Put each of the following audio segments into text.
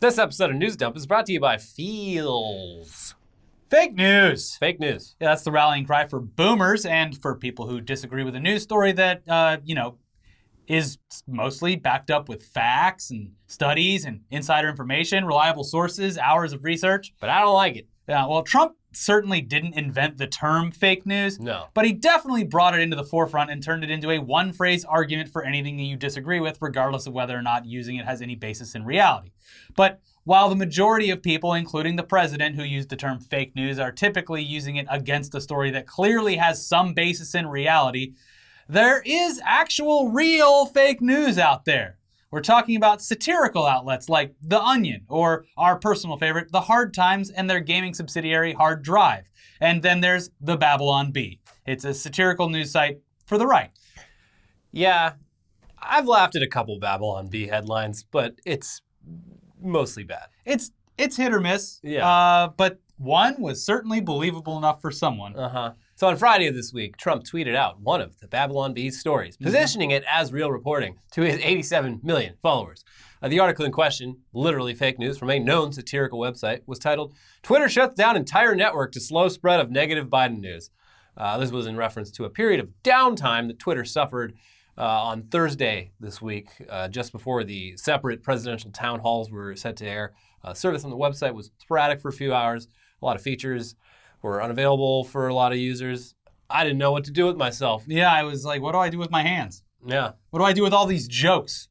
This episode of News Dump is brought to you by Feels. Fake news. Fake news. Yeah, that's the rallying cry for boomers and for people who disagree with a news story that, is mostly backed up with facts and studies and insider information, reliable sources, hours of research. But I don't like it. Yeah, well, Trump certainly didn't invent the term fake news. No. But he definitely brought it into the forefront and turned it into a one-phrase argument for anything that you disagree with, regardless of whether or not using it has any basis in reality. But while the majority of people, including the president who used the term fake news, are typically using it against a story that clearly has some basis in reality, there is actual real fake news out there. We're talking about satirical outlets like The Onion, or our personal favorite, The Hard Times and their gaming subsidiary Hard Drive. And then there's The Babylon Bee. It's a satirical news site for the right. Yeah, I've laughed at a couple Babylon Bee headlines, but it's mostly bad. It's hit or miss. Yeah. But one was certainly believable enough for someone. So on Friday of this week, Trump tweeted out one of the Babylon Bee's stories, positioning it as real reporting to his 87 million followers. The article in question, literally fake news from a known satirical website, was titled, "Twitter Shuts Down Entire Network to Slow Spread of Negative Biden News." This was in reference to a period of downtime that Twitter suffered on Thursday this week, just before the separate presidential town halls were set to air. Service on the website was sporadic for a few hours. A lot of features were unavailable for a lot of users. I didn't know what to do with myself. Yeah, I was like, what do I do with my hands? Yeah. What do I do with all these jokes?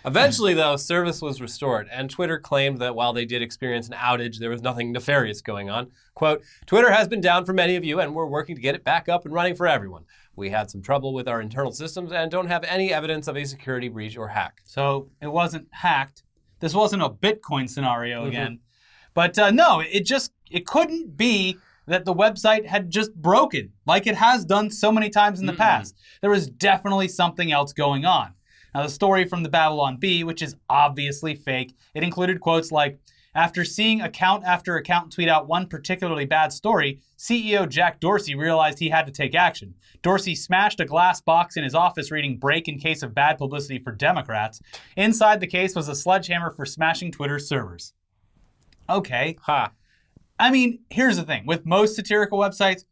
Eventually, though, service was restored, and Twitter claimed that while they did experience an outage, there was nothing nefarious going on. Quote, "Twitter has been down for many of you, and we're working to get it back up and running for everyone. We had some trouble with our internal systems and don't have any evidence of a security breach or hack." So it wasn't hacked. This wasn't a Bitcoin scenario again. But no, it couldn't be that the website had just broken, like it has done so many times in the past. There was definitely something else going on. Now, the story from the Babylon Bee, which is obviously fake, it included quotes like, "After seeing account after account tweet out one particularly bad story, CEO Jack Dorsey realized he had to take action. Dorsey smashed a glass box in his office reading 'break in case of bad publicity for Democrats.' Inside the case was a sledgehammer for smashing Twitter's servers." Okay. I mean, here's the thing. With most satirical websites,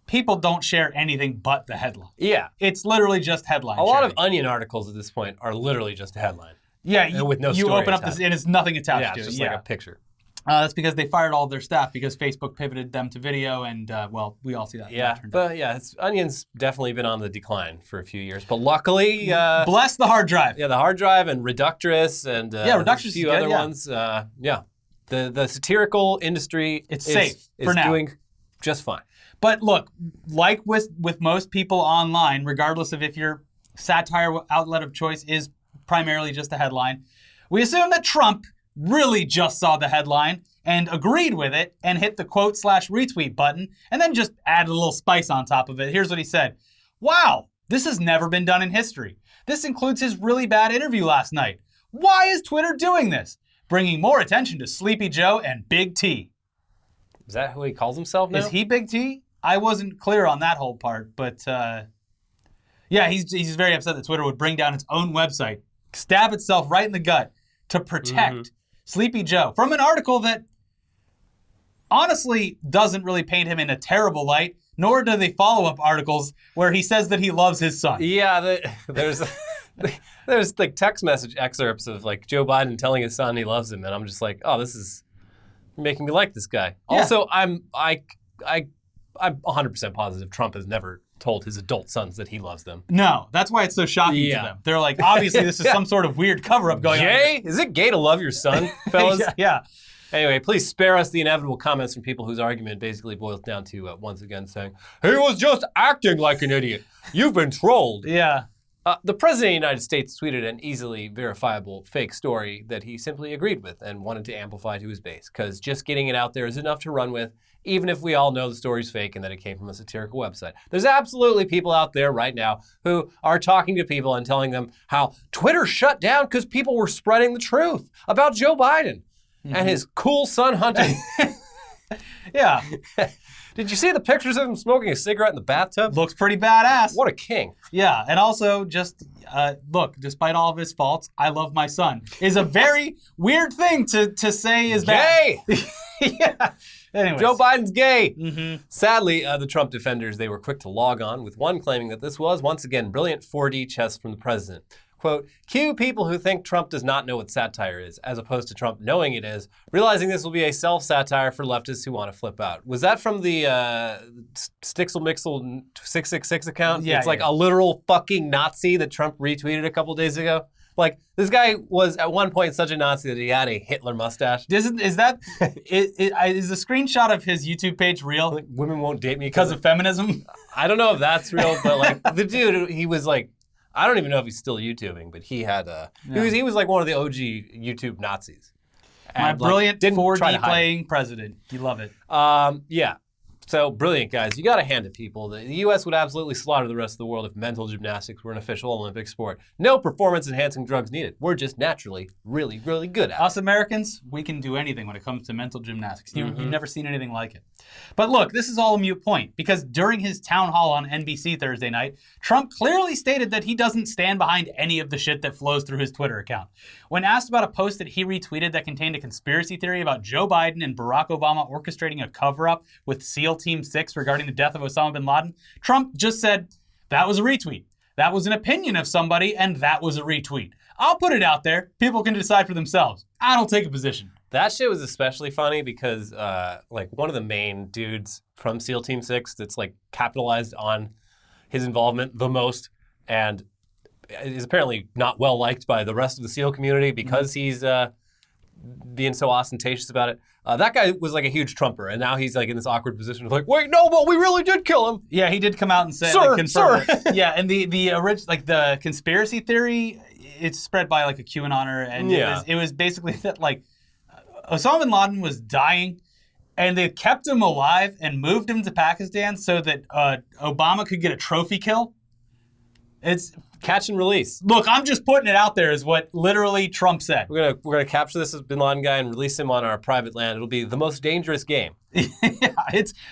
people don't share anything but the headline. Yeah. It's literally just headline A lot sharing. of Onion articles at this point are literally just a headline. Yeah, And with no you story open up attached. this and it's nothing attached Yeah, to it's it. just like a picture. That's because they fired all of their staff because Facebook pivoted them to video, and well, we all see that. Yeah, but yeah, Onion's definitely been on the decline for a few years. But luckily, bless the hard drive. yeah, the hard drive and Reductress and Reductress a few is other good, yeah. ones. The satirical industry It's is safe for now. doing just fine. But look, like with most people online, regardless of if your satire outlet of choice is primarily just a headline, we assume that Trump really just saw the headline and agreed with it and hit the quote/retweet button and then just added a little spice on top of it. Here's what he said. "Wow, this has never been done in history. This includes his really bad interview last night. Why is Twitter doing this? Bringing more attention to Sleepy Joe and Big T." Is that who he calls himself now? Is he Big T? I wasn't clear on that whole part, but yeah, he's very upset that Twitter would bring down its own website, stab itself right in the gut to protect Sleepy Joe from an article that honestly doesn't really paint him in a terrible light, nor do they follow-up articles where he says that he loves his son. Yeah, there's like text message excerpts of like Joe Biden telling his son he loves him, and I'm just like, oh, this is making me like this guy. Yeah. Also, I'm 100% positive Trump has never told his adult sons that he loves them. No, that's why it's so shocking to them. They're like, obviously this is some sort of weird cover-up going on. Jay, is it gay to love your son, fellas? Yeah. Anyway, please spare us the inevitable comments from people whose argument basically boils down to, once again, saying, he was just acting like an idiot. You've been trolled. Yeah. The President of the United States tweeted an easily verifiable fake story that he simply agreed with and wanted to amplify to his base, because just getting it out there is enough to run with, even if we all know the story's fake and that it came from a satirical website. There's absolutely people out there right now who are talking to people and telling them how Twitter shut down because people were spreading the truth about Joe Biden and his cool son hunting. Yeah. Did you see the pictures of him smoking a cigarette in the bathtub? Looks pretty badass. What a king. Yeah, and also just, look, despite all of his faults, I love my son. Is a very weird thing to say is bad. Gay! Yeah. Anyways. Joe Biden's gay. Mm-hmm. Sadly, the Trump defenders, they were quick to log on, with one claiming that this was, once again, brilliant 4D chess from the president. Quote, cue people who think Trump does not know what satire is, as opposed to Trump knowing it is, realizing this will be a self-satire for leftists who want to flip out. Was that from the Stixel 666 account? Yeah, it's like a literal fucking Nazi that Trump retweeted a couple days ago. Like, this guy was at one point such a Nazi that he had a Hitler mustache. Is the screenshot of his YouTube page real? Like, women won't date me Because of feminism? I don't know if that's real, but like the dude, he was like, I don't even know if he's still YouTubing, but he had he was like one of the OG YouTube Nazis. My And, brilliant didn't try to 4D hide it. playing president. You love it. Yeah. So brilliant, guys. You got to hand it, people. The U.S. would absolutely slaughter the rest of the world if mental gymnastics were an official Olympic sport. No performance-enhancing drugs needed. We're just naturally really, really good at it. Us Americans, we can do anything when it comes to mental gymnastics. You've never seen anything like it. But look, this is all a moot point, because during his town hall on NBC Thursday night, Trump clearly stated that he doesn't stand behind any of the shit that flows through his Twitter account. When asked about a post that he retweeted that contained a conspiracy theory about Joe Biden and Barack Obama orchestrating a cover-up with SEAL Team 6 regarding the death of Osama bin Laden, Trump just said, that was a retweet. That was an opinion of somebody, and that was a retweet. I'll put it out there. People can decide for themselves. I don't take a position. That shit was especially funny because like one of the main dudes from SEAL Team 6 that's like capitalized on his involvement the most and is apparently not well liked by the rest of the SEAL community because he's being so ostentatious about it. That guy was like a huge Trumper, and now he's like in this awkward position of like, wait, no, but we really did kill him. Yeah, he did come out and say, Sir, like, confirm sir. it. Yeah, and the original, like the conspiracy theory, it's spread by like a QAnoner, and it was basically that like Osama bin Laden was dying, and they kept him alive and moved him to Pakistan so that Obama could get a trophy kill. It's catch and release. Look, I'm just putting it out there is what literally Trump said. We're gonna capture this bin Laden guy and release him on our private land. It'll be the most dangerous game. Yeah,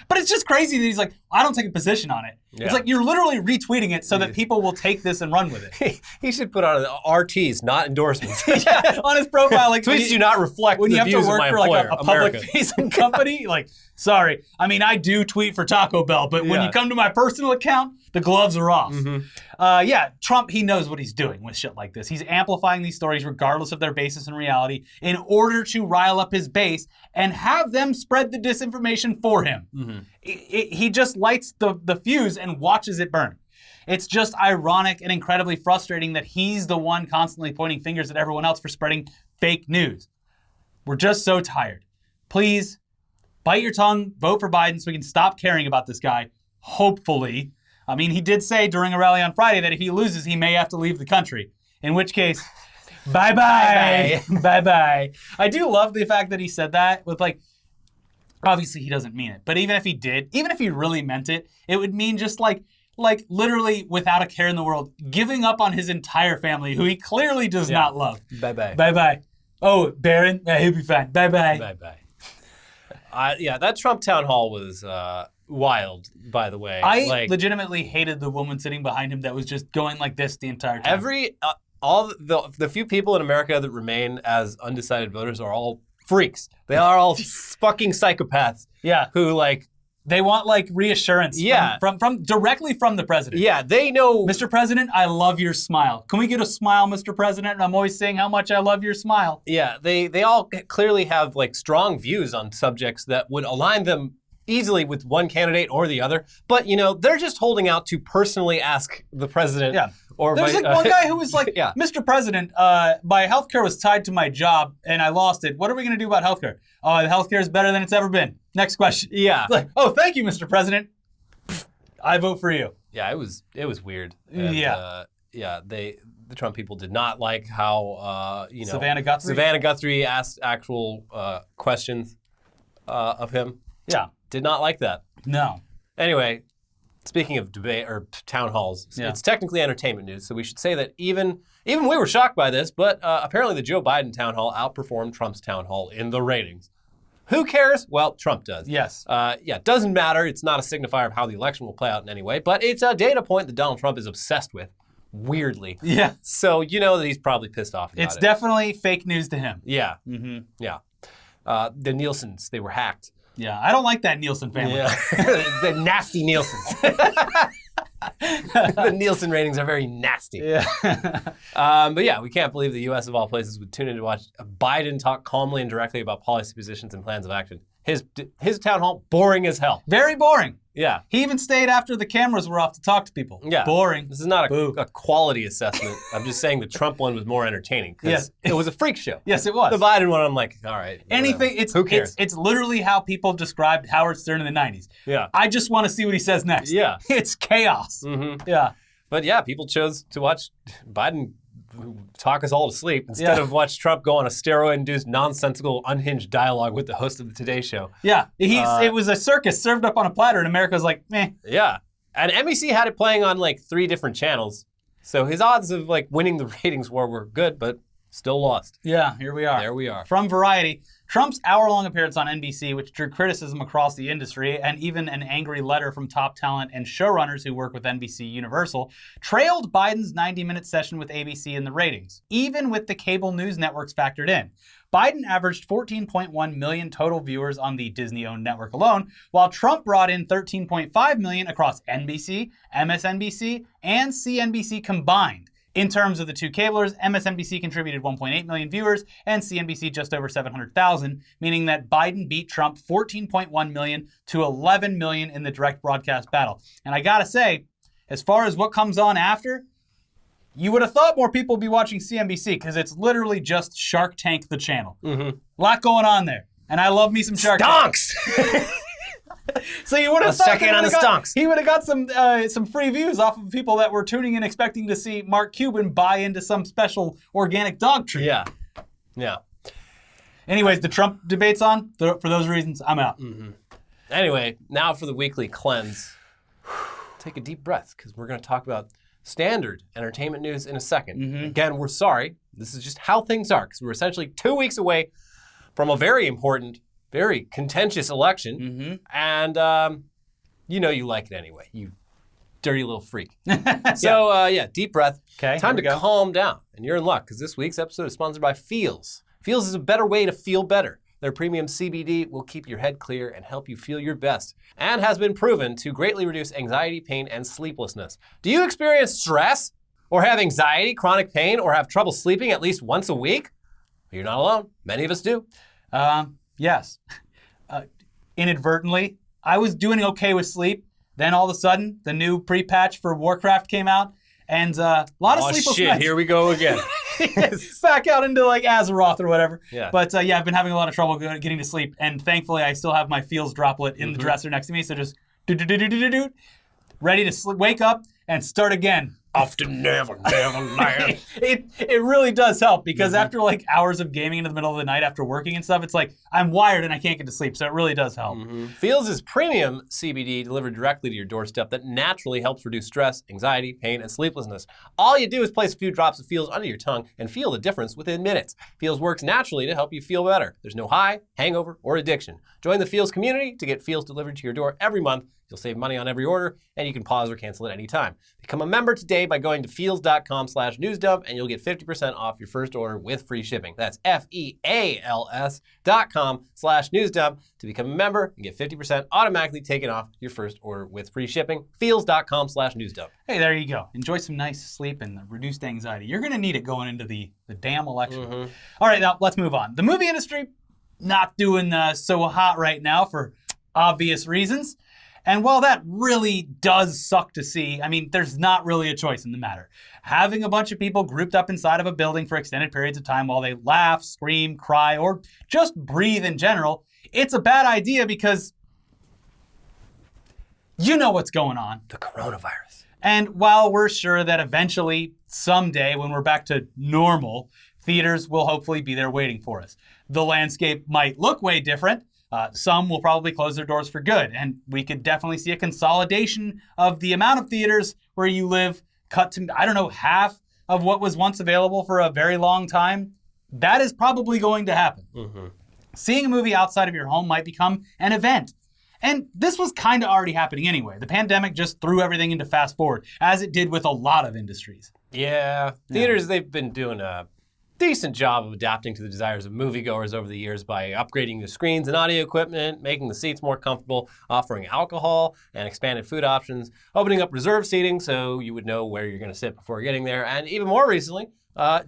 but it's just crazy that he's like, I don't take a position on it. Yeah. It's like you're literally retweeting it so that people will take this and run with it. He should put on RTs, not endorsements. Yeah, on his profile, like tweets do not reflect the views of my employer. When you have to work for like a public-facing company, like, sorry, I mean, I do tweet for Taco Bell, but when you come to my personal account, the gloves are off. Yeah, Trump, he knows what he's doing with shit like this. He's amplifying these stories regardless of their basis in reality in order to rile up his base and have them spread the disinformation for him. He just lights the fuse and watches it burn. It's just ironic and incredibly frustrating that he's the one constantly pointing fingers at everyone else for spreading fake news. We're just so tired. Please, bite your tongue, vote for Biden so we can stop caring about this guy, hopefully. I mean, he did say during a rally on Friday that if he loses, he may have to leave the country. In which case, bye-bye. Bye-bye. I do love the fact that he said that with like, obviously he doesn't mean it. But even if he did, even if he really meant it, it would mean just like literally without a care in the world, giving up on his entire family, who he clearly does not love. Bye-bye. Bye-bye. Oh, Barron? Yeah, he'll be fine. Bye-bye. Bye-bye. Yeah, that Trump town hall was wild, by the way. I legitimately hated the woman sitting behind him that was just going like this the entire time. All the few people in America that remain as undecided voters are all freaks. They are all fucking psychopaths. Yeah. Who like they want like reassurance. Yeah. From directly from the president. Yeah, they know. Mr. President, I love your smile. Can we get a smile, Mr. President? I'm always saying how much I love your smile. Yeah, they all clearly have like strong views on subjects that would align them easily with one candidate or the other. But you know, they're just holding out to personally ask the president. Yeah. Or there's like one guy who was like, Mr. President, my healthcare was tied to my job and I lost it. What are we going to do about healthcare? The healthcare is better than it's ever been. Next question. Yeah. Like, oh, thank you, Mr. President. I vote for you. Yeah, it was weird. And, the Trump people did not like how Savannah Guthrie asked actual questions of him. Yeah. Did not like that. No. Anyway, speaking of debate or town halls, it's technically entertainment news, so we should say that even we were shocked by this, but apparently the Joe Biden town hall outperformed Trump's town hall in the ratings. Who cares? Well, Trump does. Yes. It doesn't matter. It's not a signifier of how the election will play out in any way, but it's a data point that Donald Trump is obsessed with, weirdly. Yeah. So you know that he's probably pissed off about It's it. definitely fake news to him. Yeah. Mm-hmm. Yeah. The Nielsens, they were hacked. Yeah, I don't like that Nielsen family. Yeah. The nasty Nielsens. The Nielsen ratings are very nasty. Yeah. But yeah, we can't believe the U.S. of all places would tune in to watch Biden talk calmly and directly about policy positions and plans of action. His town hall, boring as hell. Very boring. Yeah. He even stayed after the cameras were off to talk to people. Yeah. Boring. This is not a quality assessment. I'm just saying the Trump one was more entertaining because it was a freak show. Yes, it was. The Biden one, I'm like, all right. Anything. Who cares? It's literally how people described Howard Stern in the 90s. Yeah. I just want to see what he says next. Yeah. It's chaos. Mm-hmm. Yeah. But yeah, people chose to watch Biden talk us all to sleep instead of watch Trump go on a steroid-induced, nonsensical, unhinged dialogue with the host of the Today Show. Yeah. It was a circus served up on a platter, and America's like, meh. Yeah. And NBC had it playing on like 3 different channels. So his odds of like winning the ratings war were good, but still lost. Yeah, here we are. There we are. From Variety, Trump's hour-long appearance on NBC, which drew criticism across the industry and even an angry letter from top talent and showrunners who work with NBC Universal, trailed Biden's 90-minute session with ABC in the ratings, even with the cable news networks factored in. Biden averaged 14.1 million total viewers on the Disney-owned network alone, while Trump brought in 13.5 million across NBC, MSNBC, and CNBC combined. In terms of the two cablers, MSNBC contributed 1.8 million viewers and CNBC just over 700,000, meaning that Biden beat Trump 14.1 million to 11 million in the direct broadcast battle. And I gotta say, as far as what comes on after, you would have thought more people would be watching CNBC because it's literally just Shark Tank the channel. Mm-hmm. A lot going on there. And I love me some Shark Tank. Stonks! So you would have Let's check in on the stonks. He would have got some free views off of people that were tuning in expecting to see Mark Cuban buy into some special organic dog treat. Yeah. Yeah. Anyways, the Trump debate's on. For those reasons, I'm out. Mm-hmm. Anyway, now for the weekly cleanse. Take a deep breath because we're going to talk about standard entertainment news in a second. Mm-hmm. Again, we're sorry. This is just how things are because we're essentially 2 weeks away from a very important, very contentious election. Mm-hmm. And you like it anyway, you dirty little freak. So, deep breath. Okay, time to calm down. And you're in luck because this week's episode is sponsored by Feels. Feels is a better way to feel better. Their premium CBD will keep your head clear and help you feel your best, and has been proven to greatly reduce anxiety, pain, and sleeplessness. Do you experience stress, or have anxiety, chronic pain, or have trouble sleeping at least once a week? You're not alone. Many of us do. Yes. Inadvertently, I was doing okay with sleep. Then all of a sudden, the new pre-patch for Warcraft came out, and a lot of sleepless nights. Here we go again. Back out into like Azeroth or whatever. Yeah. But I've been having a lot of trouble getting to sleep, and thankfully I still have my Feels droplet in the dresser next to me, so just ready to wake up and start again. Off to Neverland. It really does help because after like hours of gaming into the middle of the night after working and stuff, it's like I'm wired and I can't get to sleep, so it really does help. Feels is premium CBD delivered directly to your doorstep that naturally helps reduce stress, anxiety, pain, and sleeplessness. All you do is place a few drops of Feels under your tongue and feel the difference within minutes. Feels works naturally to help you feel better. There's no high, hangover, or addiction. Join the Feels community to get Feels delivered to your door every month. You'll save money on every order, and you can pause or cancel at any time. Become a member today by going to feels.com/newsdump, and you'll get 50% off your first order with free shipping. That's FEALS.com/newsdump to become a member and get 50% automatically taken off your first order with free shipping. Feels.com/newsdump. Hey, there you go. Enjoy some nice sleep and reduced anxiety. You're going to need it going into the damn election. All right, now let's move on. The movie industry, not doing so hot right now for obvious reasons. And while that really does suck to see, I mean, there's not really a choice in the matter. Having a bunch of people grouped up inside of a building for extended periods of time while they laugh, scream, cry, or just breathe in general, it's a bad idea because you know what's going on. The coronavirus. And while we're sure that eventually, someday, when we're back to normal, theaters will hopefully be there waiting for us. The landscape might look way different. Some will probably close their doors for good, and we could definitely see a consolidation of the amount of theaters where you live cut to, half of what was once available for a very long time. That is probably going to happen. Seeing a movie outside of your home might become an event. And this was kind of already happening anyway. The pandemic just threw everything into fast forward, as it did with a lot of industries. Yeah. Theaters, they've been doing a decent job of adapting to the desires of moviegoers over the years by upgrading the screens and audio equipment, making the seats more comfortable, offering alcohol and expanded food options, opening up reserved seating so you would know where you're going to sit before getting there, and even more recently,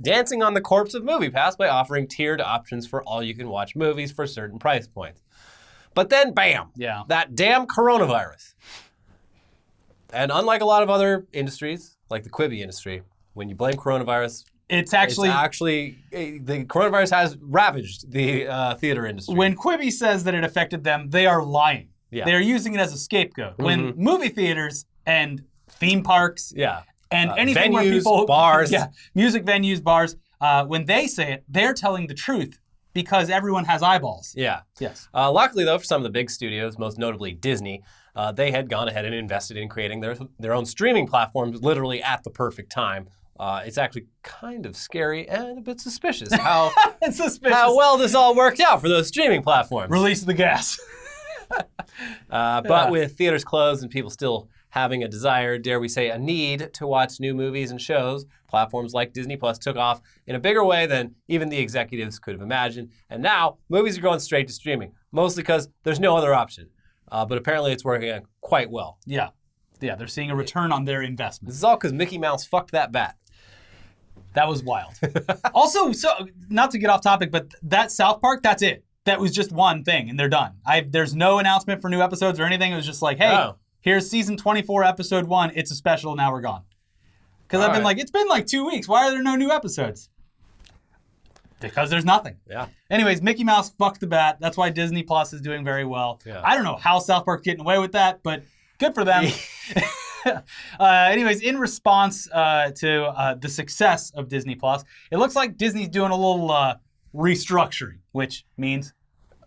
dancing on the corpse of MoviePass by offering tiered options for all-you-can-watch movies for certain price points. But then, bam, that damn coronavirus. And unlike a lot of other industries, like the Quibi industry, when you blame coronavirus, it's actually the coronavirus has ravaged the theater industry. When Quibi says that it affected them, they are lying. Yeah. They are using it as a scapegoat. Mm-hmm. When movie theaters and theme parks and anything venues, where people... bars. Yeah, music venues, bars. When they say it, they're telling the truth because everyone has eyeballs. Yeah. Yes. Luckily, though, for some of the big studios, most notably Disney, they had gone ahead and invested in creating their own streaming platforms literally at the perfect time. It's actually kind of scary and a bit suspicious how well this all worked out for those streaming platforms. Release the gas. But with theaters closed and people still having a desire, dare we say, a need to watch new movies and shows, platforms like Disney Plus took off in a bigger way than even the executives could have imagined. And now movies are going straight to streaming, mostly because there's no other option. But apparently it's working quite well. Yeah. Yeah, they're seeing a return on their investment. This is all because Mickey Mouse fucked that bat. That was wild. Also, so not to get off topic, but that South Park, that's it. That was just one thing, and they're done. There's no announcement for new episodes or anything. It was just like, hey, here's season 24, episode 1. It's a special. Now we're gone. Because I've been like, it's been like 2 weeks. Why are there no new episodes? Because there's nothing. Yeah. Anyways, Mickey Mouse fucked the bat. That's why Disney Plus is doing very well. Yeah. I don't know how South Park's getting away with that, but good for them. Anyways, in response to the success of Disney Plus, it looks like Disney's doing a little restructuring, which means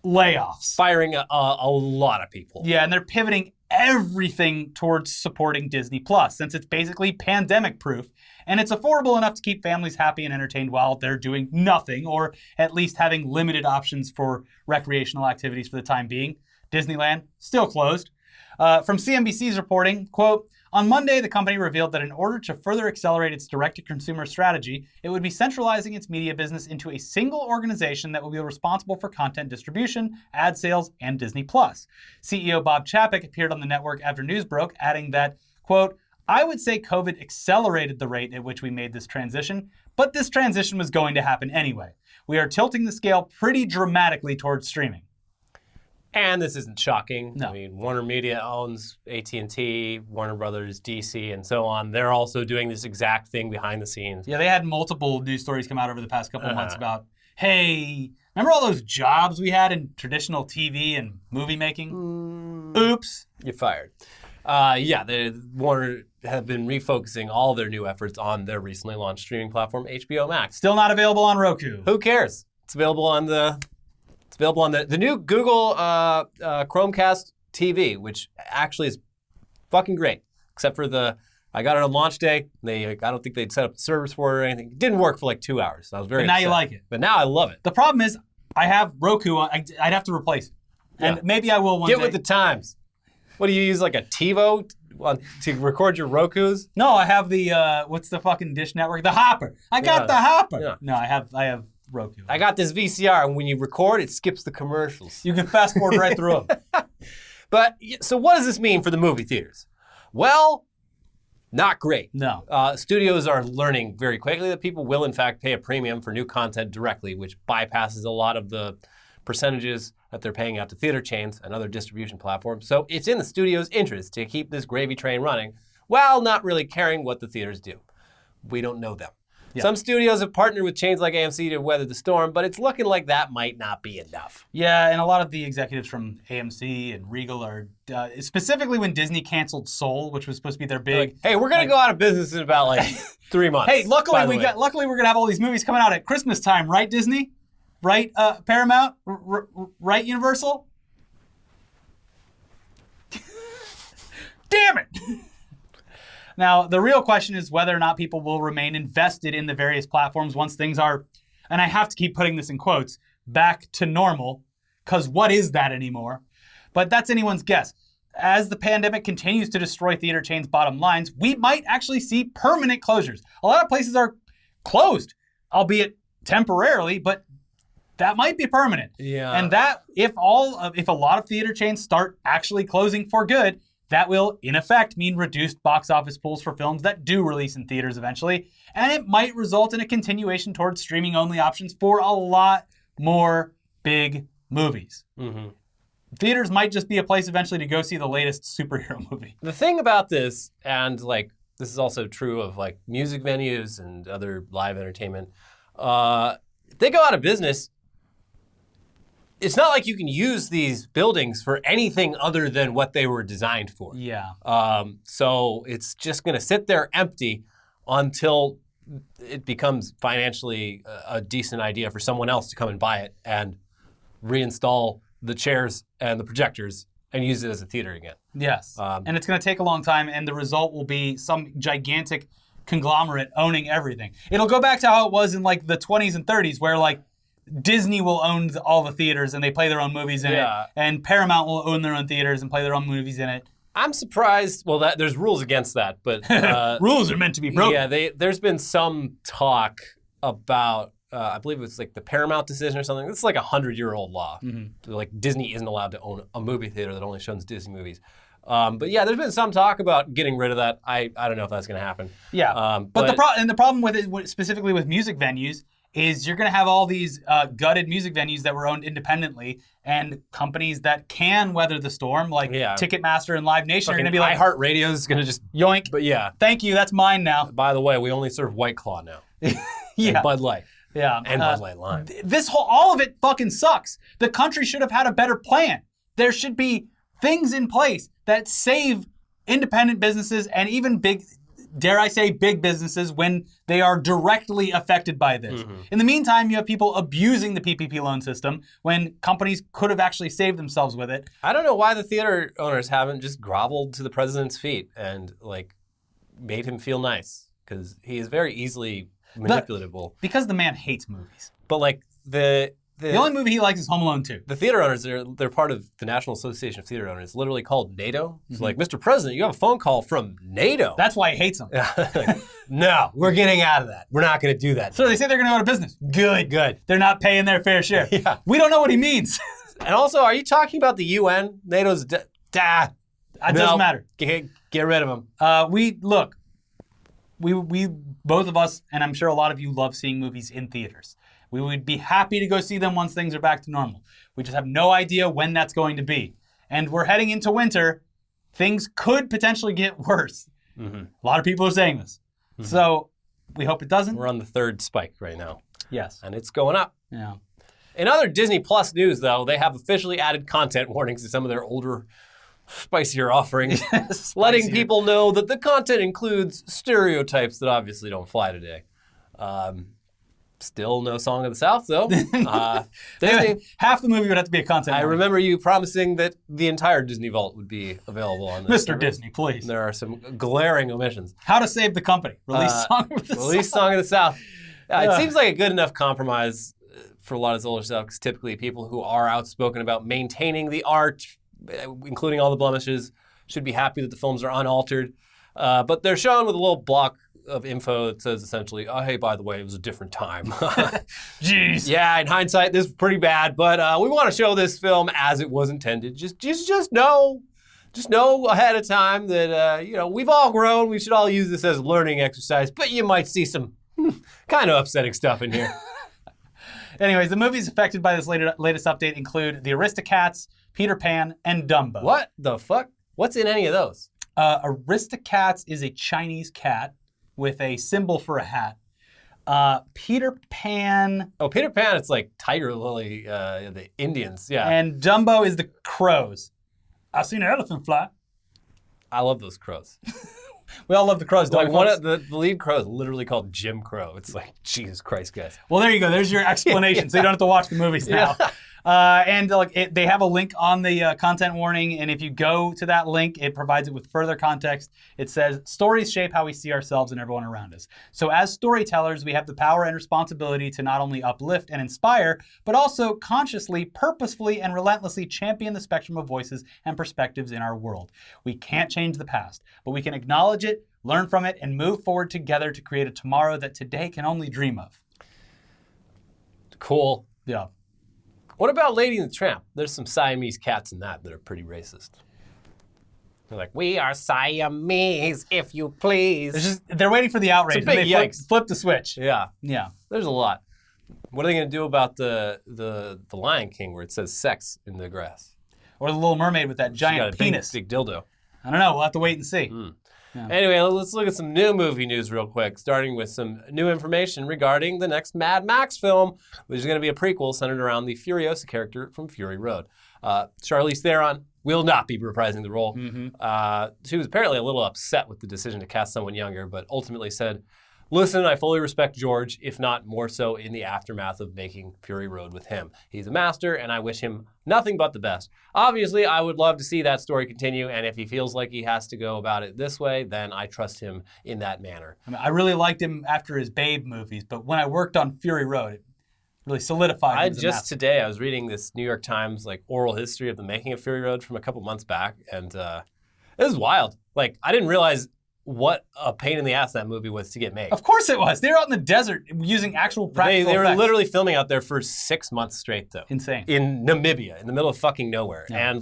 layoffs. Firing a lot of people. Yeah, and they're pivoting everything towards supporting Disney Plus, since it's basically pandemic-proof, and it's affordable enough to keep families happy and entertained while they're doing nothing, or at least having limited options for recreational activities for the time being. Disneyland, still closed. From CNBC's reporting, quote, on Monday, the company revealed that in order to further accelerate its direct-to-consumer strategy, it would be centralizing its media business into a single organization that will be responsible for content distribution, ad sales, and Disney+. CEO Bob Chapek appeared on the network after news broke, adding that, quote, I would say COVID accelerated the rate at which we made this transition, but this transition was going to happen anyway. We are tilting the scale pretty dramatically towards streaming. And this isn't shocking. No. I mean, Warner Media owns AT&T, Warner Brothers, DC, and so on. They're also doing this exact thing behind the scenes. Yeah, they had multiple news stories come out over the past couple of months about, hey, remember all those jobs we had in traditional TV and movie making? Oops. You're fired. Warner have been refocusing all their new efforts on their recently launched streaming platform, HBO Max. Still not available on Roku. Who cares? It's available on the new Google Chromecast TV, which actually is fucking great. Except for I got it on launch day. I don't think they'd set up the servers for it or anything. It didn't work for like 2 hours. So I was very upset. You like it. But now I love it. The problem is I have Roku. I'd have to replace it. And maybe I will one day. Get with the times. What do you use, like a TiVo to record your Rokus? No, I have the, what's the fucking dish network? The Hopper. I got the Hopper. Yeah. No, I have Roku. I got this VCR, and when you record, it skips the commercials. You can fast forward right through them. But, so what does this mean for the movie theaters? Well, not great. No. Studios are learning very quickly that people will, in fact, pay a premium for new content directly, which bypasses a lot of the percentages that they're paying out to theater chains and other distribution platforms. So it's in the studio's interest to keep this gravy train running while not really caring what the theaters do. We don't know them. Yeah. Some studios have partnered with chains like AMC to weather the storm, but it's looking like that might not be enough. Yeah, and a lot of the executives from AMC and Regal are, specifically when Disney canceled Soul, which was supposed to be their big... Like, hey, we're going to go out of business in about 3 months. Hey, luckily we're going to have all these movies coming out at Christmas time, right, Disney? Right, Paramount? Right, Universal? Damn it! Now, the real question is whether or not people will remain invested in the various platforms once things are, and I have to keep putting this in quotes, back to normal, because what is that anymore? But that's anyone's guess. As the pandemic continues to destroy theater chains' bottom lines, we might actually see permanent closures. A lot of places are closed, albeit temporarily, but that might be permanent. Yeah. And that, if a lot of theater chains start actually closing for good, that will, in effect, mean reduced box office pools for films that do release in theaters eventually. And it might result in a continuation towards streaming-only options for a lot more big movies. Mm-hmm. Theaters might just be a place eventually to go see the latest superhero movie. The thing about this, and like this is also true of like music venues and other live entertainment, if they go out of business, it's not like you can use these buildings for anything other than what they were designed for. Yeah. So it's just going to sit there empty until it becomes financially a decent idea for someone else to come and buy it and reinstall the chairs and the projectors and use it as a theater again. Yes. And it's going to take a long time, and the result will be some gigantic conglomerate owning everything. It'll go back to how it was in like the 20s and 30s, where like Disney will own all the theaters and they play their own movies in it, and Paramount will own their own theaters and play their own movies in it. I'm surprised. Well, there's rules against that, but rules are meant to be broken. Yeah, there's been some talk about. I believe it was like the Paramount decision or something. It's like a 100-year-old law. Mm-hmm. Like Disney isn't allowed to own a movie theater that only shows Disney movies. But yeah, there's been some talk about getting rid of that. I don't know if that's going to happen. Yeah. But the problem with it, specifically with music venues, is you're going to have all these gutted music venues that were owned independently, and companies that can weather the storm, like Ticketmaster and Live Nation, are going to be like, iHeartRadio is going to just yoink. But yeah. Thank you, that's mine now. By the way, we only serve White Claw now. Yeah. And Bud Light. Yeah. And Bud Light Lime. All of it fucking sucks. The country should have had a better plan. There should be things in place that save independent businesses and even big, dare I say, big businesses when they are directly affected by this. Mm-hmm. In the meantime, you have people abusing the PPP loan system when companies could have actually saved themselves with it. I don't know why the theater owners haven't just groveled to the president's feet and like made him feel nice, because he is very easily manipulatable. Because the man hates movies. But like the only movie he likes is Home Alone 2. The theater owners, they're part of the National Association of Theater Owners, literally called NATO. It's like, Mr. President, you have a phone call from NATO. That's why he hates them. No, we're getting out of that. We're not going to do that. So they say they're going to go out of business. Good. They're not paying their fair share. Yeah. We don't know what he means. And also, are you talking about the UN? NATO's... It doesn't matter. Get rid of them. We both of us, and I'm sure a lot of you, love seeing movies in theaters. We would be happy to go see them once things are back to normal. We just have no idea when that's going to be. And we're heading into winter. Things could potentially get worse. Mm-hmm. A lot of people are saying this. Mm-hmm. So we hope it doesn't. We're on the third spike right now. Yes. And it's going up. Yeah. In other Disney Plus news, though, they have officially added content warnings to some of their older, spicier offerings, letting people know that the content includes stereotypes that obviously don't fly today. Still no Song of the South, though. Disney, half the movie would have to be a content warning. I remember you promising that the entire Disney Vault would be available on this. Mr. service. Disney, please. There are some glaring omissions. How to Save the Company. Release Song of the South. Release Song of the South. It seems like a good enough compromise for a lot of this older stuff, because typically people who are outspoken about maintaining the art, including all the blemishes, should be happy that the films are unaltered. But they're shown with a little block of info that says essentially, oh, hey, by the way, it was a different time. Jeez. Yeah, in hindsight, this is pretty bad, but we want to show this film as it was intended. Just know ahead of time that, we've all grown. We should all use this as a learning exercise, but you might see some kind of upsetting stuff in here. Anyways, the movies affected by this latest update include The Aristocats, Peter Pan, and Dumbo. What the fuck? What's in any of those? Aristocats is a Chinese cat with a symbol for a hat. Peter Pan... Oh, Peter Pan, it's like Tiger Lily, the Indians, yeah. And Dumbo is the crows. I've seen an elephant fly. I love those crows. We all love the crows, don't we? The lead crow is literally called Jim Crow. It's like, Jesus Christ, guys. Well, there you go. There's your explanation, so you don't have to watch the movies now. And they have a link on the content warning, and if you go to that link, it provides it with further context. It says, stories shape how we see ourselves and everyone around us. So as storytellers, we have the power and responsibility to not only uplift and inspire, but also consciously, purposefully, and relentlessly champion the spectrum of voices and perspectives in our world. We can't change the past, but we can acknowledge it, learn from it, and move forward together to create a tomorrow that today can only dream of. Cool. Yeah. What about Lady and the Tramp? There's some Siamese cats in that are pretty racist. They're like, we are Siamese, if you please. They're waiting for the outrage. It's a big yikes. Flip the switch. Yeah. Yeah. There's a lot. What are they going to do about the Lion King where it says sex in the grass? Or the Little Mermaid with that giant penis. Big dildo. I don't know. We'll have to wait and see. Yeah. Anyway, let's look at some new movie news real quick, starting with some new information regarding the next Mad Max film, which is going to be a prequel centered around the Furiosa character from Fury Road. Charlize Theron will not be reprising the role. She was apparently a little upset with the decision to cast someone younger, but ultimately said, listen, I fully respect George, if not more so in the aftermath of making Fury Road with him. He's a master, and I wish him nothing but the best. Obviously, I would love to see that story continue, and if he feels like he has to go about it this way, then I trust him in that manner. I mean, I really liked him after his Babe movies, but when I worked on Fury Road, it really solidified him as a master. Today, I was reading this New York Times oral history of the making of Fury Road from a couple months back, and it was wild. I didn't realize what a pain in the ass that movie was to get made. Of course it was. They were out in the desert using actual practical They were effects. literally filming out there for 6 months straight, though. Insane. In Namibia, in the middle of fucking nowhere. Yeah. And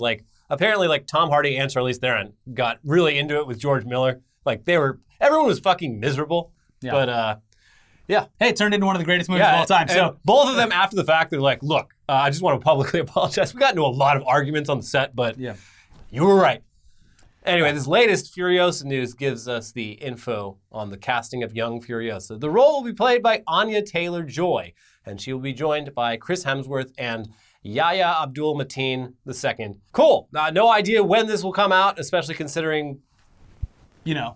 apparently Tom Hardy and Charlize Theron got really into it with George Miller. Everyone was fucking miserable. Yeah. But yeah. Hey, it turned into one of the greatest movies of all time. So both of them after the fact, they're like, look, I just want to publicly apologize. We got into a lot of arguments on the set, but you were right. Anyway, this latest Furiosa news gives us the info on the casting of young Furiosa. The role will be played by Anya Taylor-Joy, and she will be joined by Chris Hemsworth and Yahya Abdul-Mateen II. Cool. No idea when this will come out, especially considering, the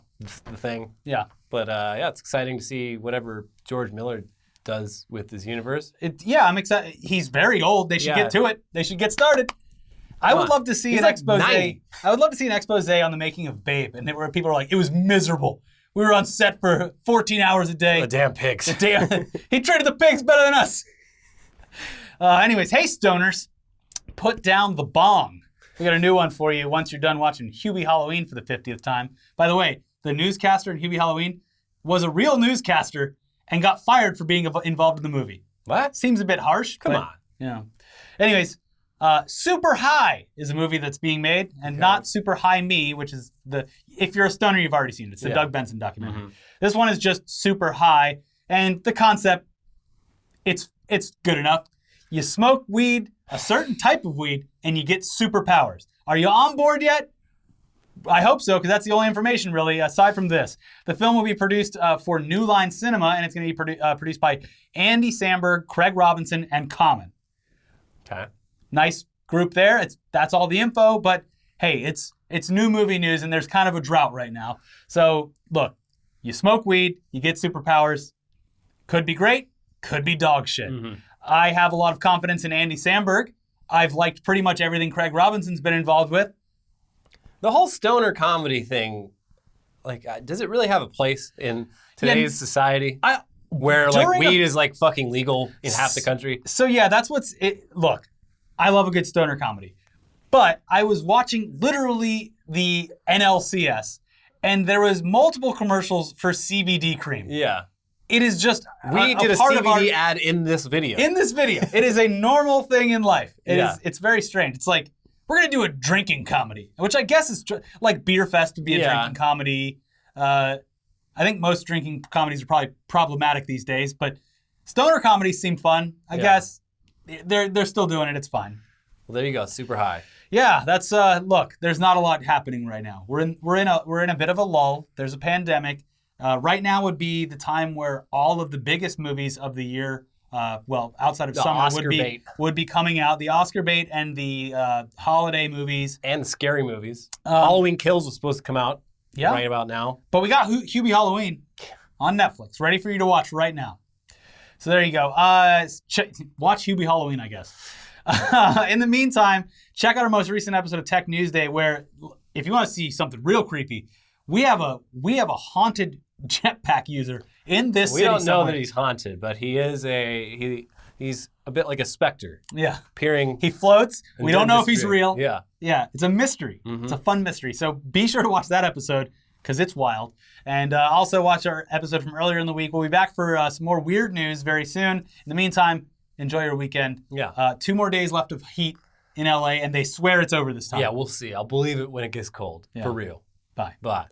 thing. Yeah. But it's exciting to see whatever George Miller does with his universe. I'm excited. He's very old. They should get to it. They should get started. I would love to see an expose. 90. I would love to see an expose on the making of Babe, and where people are like, it was miserable. We were on set for 14 hours a day. The damn pigs. He treated the pigs better than us. Anyways, hey stoners, put down the bong. We got a new one for you once you're done watching Hubie Halloween for the 50th time. By the way, the newscaster in Hubie Halloween was a real newscaster and got fired for being involved in the movie. What? Seems a bit harsh. Come on. Yeah. Anyways, Super High is a movie that's being made, and not Super High Me, which is if you're a stoner, you've already seen it. It's the Doug Benson documentary. This one is just Super High, and the concept, it's good enough. You smoke weed, a certain type of weed, and you get superpowers. Are you on board yet? I hope so, because that's the only information, really, aside from this. The film will be produced for New Line Cinema, and it's going to be produced by Andy Samberg, Craig Robinson, and Common. Okay. Nice group there. That's all the info, but hey, it's new movie news, and there's kind of a drought right now. So look, you smoke weed, you get superpowers. Could be great, could be dog shit. I have a lot of confidence in Andy Samberg. I've liked pretty much everything Craig Robinson's been involved with. The whole stoner comedy thing, does it really have a place in today's society? Where weed is fucking legal in half the country? So yeah, that's look. I love a good stoner comedy. But I was watching literally the NLCS, and there was multiple commercials for CBD cream. Yeah. It is just we did a CBD ad in this video. In this video. It is a normal thing in life. It's very strange. It's like, we're going to do a drinking comedy, which I guess is like Beer Fest would be a drinking comedy. I think most drinking comedies are probably problematic these days, but stoner comedies seem fun. I guess they're still doing it. It's fine. Well, there you go. Super High. Yeah, that's look. There's not a lot happening right now. We're in a bit of a lull. There's a pandemic. Right now would be the time where all of the biggest movies of the year, outside of the summer, Oscar bait would be coming out. The Oscar bait and the holiday movies and scary movies. Halloween Kills was supposed to come out right about now. But we got Hubie Halloween on Netflix, ready for you to watch right now. So there you go. Watch Hubie Halloween, I guess. In the meantime, check out our most recent episode of Tech News Day, where if you want to see something real creepy, we have a haunted jetpack user in this city. We don't know somewhere. that he's haunted, but he is he's a bit like a specter. Yeah. Appearing. He floats. We don't know if he's disappearing. real. Yeah. Yeah. It's a mystery. It's a fun mystery. So be sure to watch that episode because it's wild. And also watch our episode from earlier in the week. We'll be back for some more weird news very soon. In the meantime, enjoy your weekend. Yeah. 2 more days left of heat in LA, and they swear it's over this time. Yeah, we'll see. I'll believe it when it gets cold. Yeah. For real. Bye. Bye.